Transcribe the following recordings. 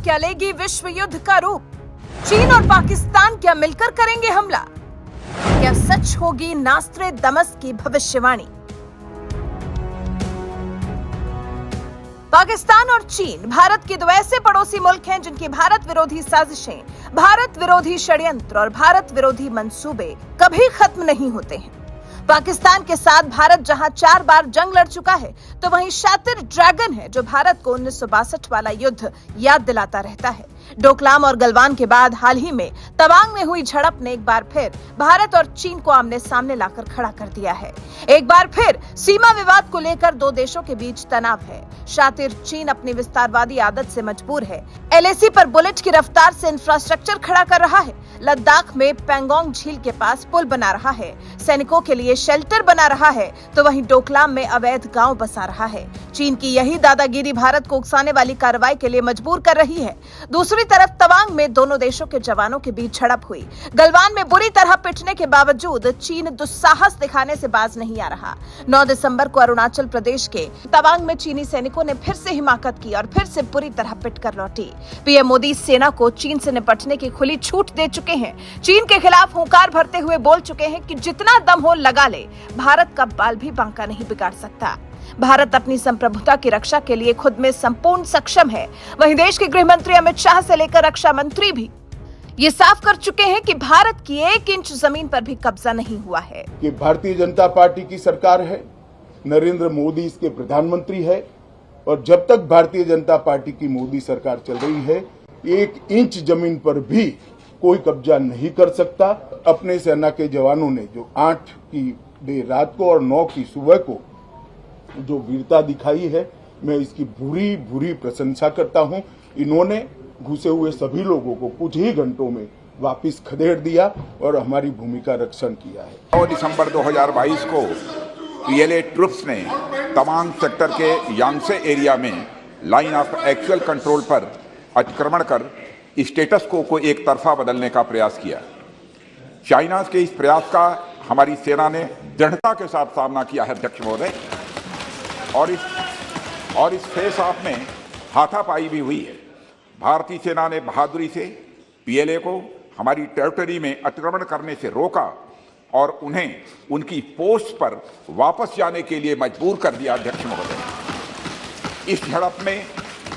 क्या लेगी विश्व युद्ध का रूप? चीन और पाकिस्तान क्या मिलकर करेंगे हमला? क्या सच होगी नास्ट्रेदामस की भविष्यवाणी? पाकिस्तान और चीन भारत के दो ऐसे पड़ोसी मुल्क हैं जिनकी भारत विरोधी साजिशें, भारत विरोधी षड्यंत्र और भारत विरोधी मंसूबे कभी खत्म नहीं होते हैं। पाकिस्तान के साथ भारत जहां 4 बार जंग लड़ चुका है, तो वहीं शातिर ड्रैगन है जो भारत को 1962 वाला युद्ध याद दिलाता रहता है। डोकलाम और गलवान के बाद हाल ही में तवांग में हुई झड़प ने एक बार फिर भारत और चीन को आमने सामने लाकर खड़ा कर दिया है। एक बार फिर सीमा विवाद को लेकर दो देशों के बीच तनाव है। शातिर चीन अपनी विस्तारवादी आदत से मजबूर है। एलएसी पर बुलेट की रफ्तार से इंफ्रास्ट्रक्चर खड़ा कर रहा है। लद्दाख में पैंगोंग झील के पास पुल बना रहा है। सैनिकों के लिए शेल्टर बना रहा है, तो वहीं डोकलाम में अवैध गांव बसा रहा है। चीन की यही दादागिरी भारत को उकसाने वाली कार्रवाई के लिए मजबूर कर रही है। दूसरी तरफ तवांग में दोनों देशों के जवानों के बीच झड़प हुई। गलवान में बुरी तरह पिटने के बावजूद चीन दुस्साहस दिखाने से बाज नहीं आ रहा। 9 दिसंबर को अरुणाचल प्रदेश के तवांग में चीनी सैनिकों ने फिर से हिमाकत की और फिर से बुरी तरह पिटकर लौटी। पीएम मोदी सेना को चीन से निपटने की खुली छूट दे चुके हैं। चीन के खिलाफ हुंकार भरते हुए बोल चुके हैं कि जितना दम हो लगा ले, भारत का बाल भी बांका नहीं बिगाड़ सकता। भारत अपनी संप्रभुता की रक्षा के लिए खुद में संपूर्ण सक्षम है। वहीं देश के गृह मंत्री अमित शाह से लेकर रक्षा मंत्री भी ये साफ कर चुके हैं कि भारत की 1 इंच जमीन पर भी कब्जा नहीं हुआ है। कि भारतीय जनता पार्टी की सरकार है, नरेंद्र मोदी इसके प्रधानमंत्री है, और जब तक भारतीय जनता पार्टी की मोदी सरकार चल रही है, 1 इंच जमीन पर भी कोई कब्जा नहीं कर सकता। अपने सेना के जवानों ने जो 8 की देर रात को और 9 की सुबह को जो वीरता दिखाई है, मैं इसकी भूरी भूरी प्रशंसा करता हूं। इन्होंने घुसे हुए सभी लोगों को कुछ ही घंटों में वापस खदेड़ दिया और हमारी भूमि का रक्षण किया है। 9 दिसंबर 2022 को पीएलए ट्रुप्स ने तवांग सेक्टर के यांगसे एरिया में लाइन ऑफ एक्चुअल कंट्रोल पर अतिक्रमण कर स्टेटस को एक तरफा बदलने का प्रयास किया। चाइना के इस प्रयास का हमारी सेना ने दृढ़ता के साथ सामना किया है अध्यक्ष महोदय, और इस फेस ऑफ में हाथापाई भी हुई है। भारतीय सेना ने बहादुरी से पीएलए को हमारी टेरिटरी में अतिक्रमण करने से रोका और उन्हें उनकी पोस्ट पर वापस जाने के लिए मजबूर कर दिया अध्यक्ष महोदय। इस झड़प में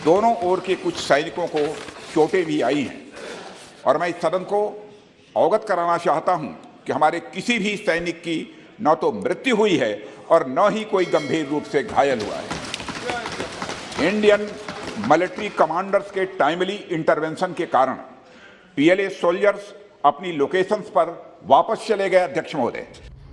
दोनों ओर के कुछ सैनिकों को चोटें भी आई हैं, और मैं इस सदन को अवगत कराना चाहता हूं कि हमारे किसी भी सैनिक की न तो मृत्यु हुई है और न ही कोई गंभीर रूप से घायल हुआ है। इंडियन मिलिट्री कमांडर्स के टाइमली इंटरवेंशन के कारण पीएलए सोल्जर्स अपनी लोकेशंस पर वापस चले गए अध्यक्ष महोदय।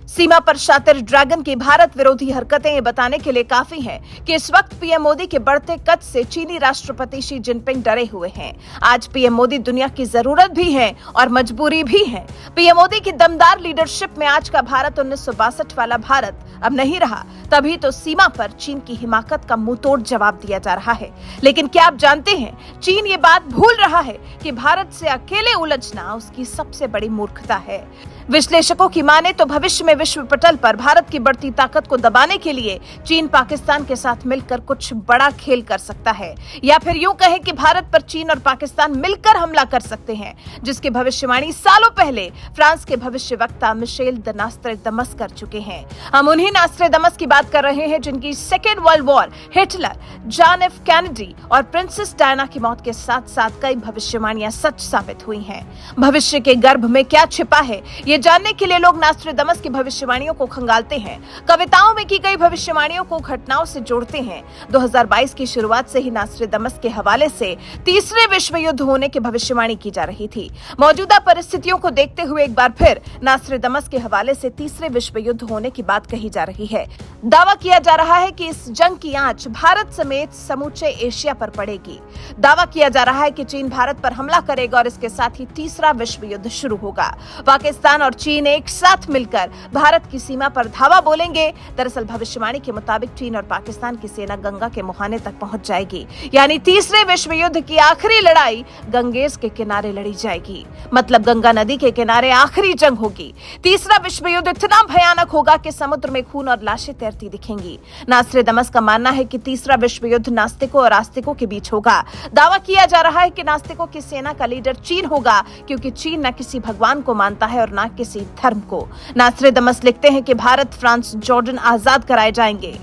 सीमा पर शातिर ड्रैगन की भारत विरोधी हरकतें ये बताने के लिए काफी हैं कि इस वक्त पीएम मोदी के बढ़ते कद से चीनी राष्ट्रपति शी जिनपिंग डरे हुए हैं। आज पीएम मोदी दुनिया की जरूरत भी है और मजबूरी भी है। पीएम मोदी की दमदार लीडरशिप में आज का भारत 1962 वाला भारत अब नहीं रहा। तभी तो सीमा पर चीन की हिमाकत का मुंहतोड़ जवाब दिया जा रहा है। लेकिन क्या आप जानते हैं, चीन ये बात भूल रहा है कि भारत से अकेले उलझना उसकी सबसे बड़ी मूर्खता है। विश्लेषकों की माने तो भविष्य में विश्व पटल पर भारत की बढ़ती ताकत को दबाने के लिए चीन पाकिस्तान के साथ मिलकर कुछ बड़ा खेल कर सकता है, या फिर यूं कहें कि भारत पर चीन और पाकिस्तान मिलकर हमला कर सकते हैं, जिसकी भविष्यवाणी सालों पहले फ्रांस के भविष्यवक्ता मिशेल द नास्ट्रेदामस कर चुके हैं। हम उन्हीं नास्ट्रेदामस की बात कर रहे हैं जिनकी second world war, Hitler, John F Kennedy और प्रिंसेस डायना की मौत के साथ साथ कई भविष्यवाणियां सच साबित हुई हैं। भविष्य के गर्भ में क्या छिपा है, ये जानने के लिए लोग नास्ट्रेदामस की भविष्यवाणियों को खंगालते हैं, कविताओं में की गई भविष्यवाणियों को घटनाओं से जोड़ते हैं। 2022 की शुरुआत से ही नास्ट्रेदामस के हवाले से तीसरे विश्व युद्ध होने की भविष्यवाणी की जा रही थी। मौजूदा परिस्थितियों को देखते हुए एक बार फिर नास्ट्रेदामस के हवाले से तीसरे विश्व युद्ध होने की बात कही जा रही है। दावा किया जा रहा है कि इस जंग की आंच भारत समेत समूचे एशिया पर पड़ेगी। दावा किया जा रहा है कि चीन भारत पर हमला करेगा और इसके साथ ही तीसरा विश्व युद्ध शुरू होगा। पाकिस्तान और चीन एक साथ मिलकर भारत की सीमा पर धावा बोलेंगे। दरअसल भविष्यवाणी के मुताबिक चीन और पाकिस्तान की सेना गंगा के मुहाने तक पहुंच जाएगी, यानी तीसरे विश्व युद्ध की आखिरी लड़ाई गंगेस के किनारे लड़ी जाएगी। मतलब गंगा नदी के किनारे आखिरी जंग होगी। तीसरा विश्व युद्ध इतना भयानक होगा कि समुद्र में खून और लाशें तैरती दिखेंगी। नास्ट्रेडमस का मानना है कि तीसरा विश्व युद्ध नास्तिकों और आस्तिकों के बीच होगा। दावा किया जा रहा है कि नास्तिकों की सेना का लीडर चीन होगा, क्योंकि चीन न किसी भगवान को मानता है और न किसी धर्म को। नास्ट्रेडमस लिखते हैं कि भारत, फ्रांस, जॉर्डन आजाद कराए जाएंगे।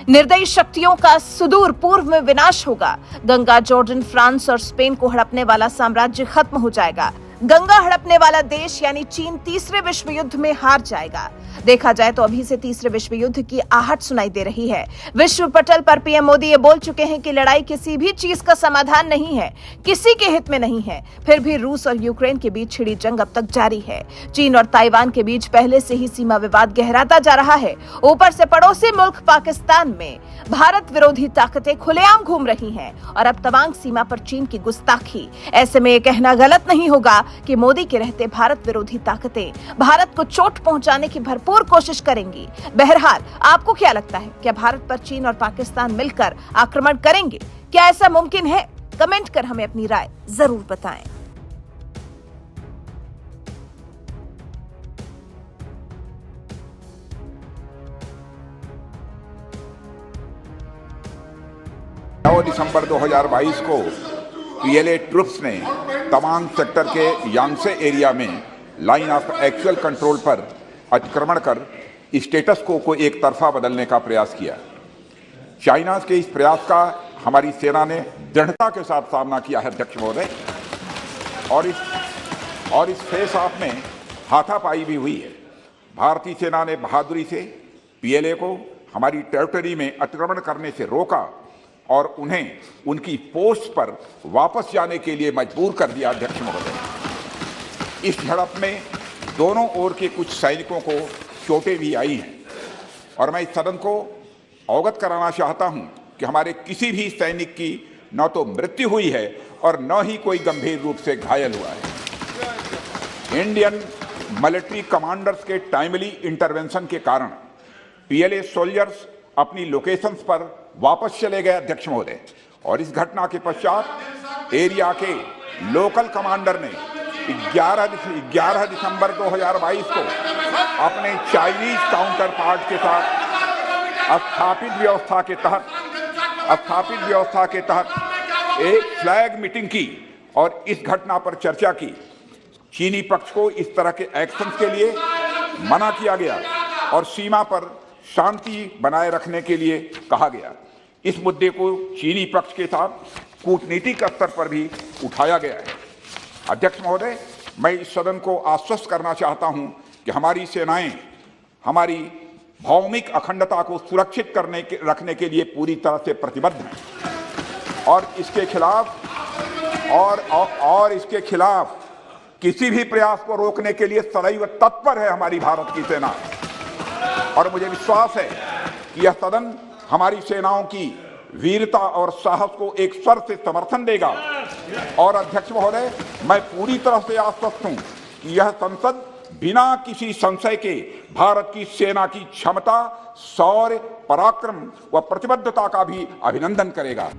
निर्दयी शक्तियों का सुदूर पूर्व में विनाश होगा। गंगा, जॉर्डन, फ्रांस और स्पेन को हड़पने वाला साम्राज्य खत्म हो जाएगा। गंगा हड़पने वाला देश यानी चीन तीसरे विश्व युद्ध में हार जाएगा। देखा जाए तो अभी से तीसरे विश्व युद्ध की आहट सुनाई दे रही है। विश्व पटल पर पीएम मोदी ये बोल चुके हैं कि लड़ाई किसी भी चीज का समाधान नहीं है, किसी के हित में नहीं है। फिर भी रूस और यूक्रेन के बीच छिड़ी जंग अब तक जारी है। चीन और ताइवान के बीच पहले से ही सीमा विवाद गहराता जा रहा है। ऊपर से पड़ोसी मुल्क पाकिस्तान में भारत विरोधी ताकतें खुलेआम घूम रही हैं और अब तवांग सीमा पर चीन की गुस्ताखी। ऐसे में ये कहना गलत नहीं होगा कि मोदी के रहते भारत विरोधी ताकतें भारत को चोट पहुंचाने की भरपूर कोशिश करेंगी। बहरहाल, आपको क्या लगता है, क्या भारत पर चीन और पाकिस्तान मिलकर आक्रमण करेंगे? क्या ऐसा मुमकिन है? कमेंट कर हमें अपनी राय जरूर बताएं। दिसंबर 2022 को पीएलए ट्रुप्स ने तवांग सेक्टर के यांगसे एरिया में लाइन ऑफ एक्चुअल कंट्रोल पर अतिक्रमण कर स्टेटस को एक तरफा बदलने का प्रयास किया। चाइना के इस प्रयास का हमारी सेना ने दृढ़ता के साथ सामना किया है अध्यक्ष महोदय, और इस फेस ऑफ में हाथापाई भी हुई है। भारतीय सेना ने बहादुरी से पीएलए को हमारी टेरिटरी में अतिक्रमण करने से रोका और उन्हें उनकी पोस्ट पर वापस जाने के लिए मजबूर कर दिया अध्यक्ष महोदय। इस झड़प में दोनों ओर के कुछ सैनिकों को चोटें भी आई हैं और मैं इस सदन को अवगत कराना चाहता हूं कि हमारे किसी भी सैनिक की न तो मृत्यु हुई है और न ही कोई गंभीर रूप से घायल हुआ है। इंडियन मिलिट्री कमांडर्स के टाइमली इंटरवेंशन के कारण पीएलए सोल्जर्स अपनी लोकेशंस पर वापस चले गए अध्यक्ष महोदय, और इस घटना के पश्चात एरिया के लोकल कमांडर ने 11 दिसंबर 2022 को अपने चाइनीज काउंटर पार्ट के साथ स्थापित व्यवस्था के तहत एक फ्लैग मीटिंग की और इस घटना पर चर्चा की। चीनी पक्ष को इस तरह के एक्शन के लिए मना किया गया और सीमा पर शांति बनाए रखने के लिए कहा गया। इस मुद्दे को चीनी पक्ष के साथ कूटनीतिक स्तर पर भी उठाया गया है। अध्यक्ष महोदय, मैं इस सदन को आश्वस्त करना चाहता हूं कि हमारी सेनाएं हमारी भौमिक अखंडता को सुरक्षित रखने के लिए पूरी तरह से प्रतिबद्ध हैं और इसके खिलाफ किसी भी प्रयास को रोकने के लिए सदैव तत्पर है हमारी भारत की सेना। और मुझे विश्वास है कि यह सदन हमारी सेनाओं की वीरता और साहस को एक स्वर से समर्थन देगा। और अध्यक्ष महोदय, मैं पूरी तरह से आश्वस्त हूं कि यह संसद बिना किसी संशय के भारत की सेना की क्षमता, शौर्य, पराक्रम व प्रतिबद्धता का भी अभिनंदन करेगा।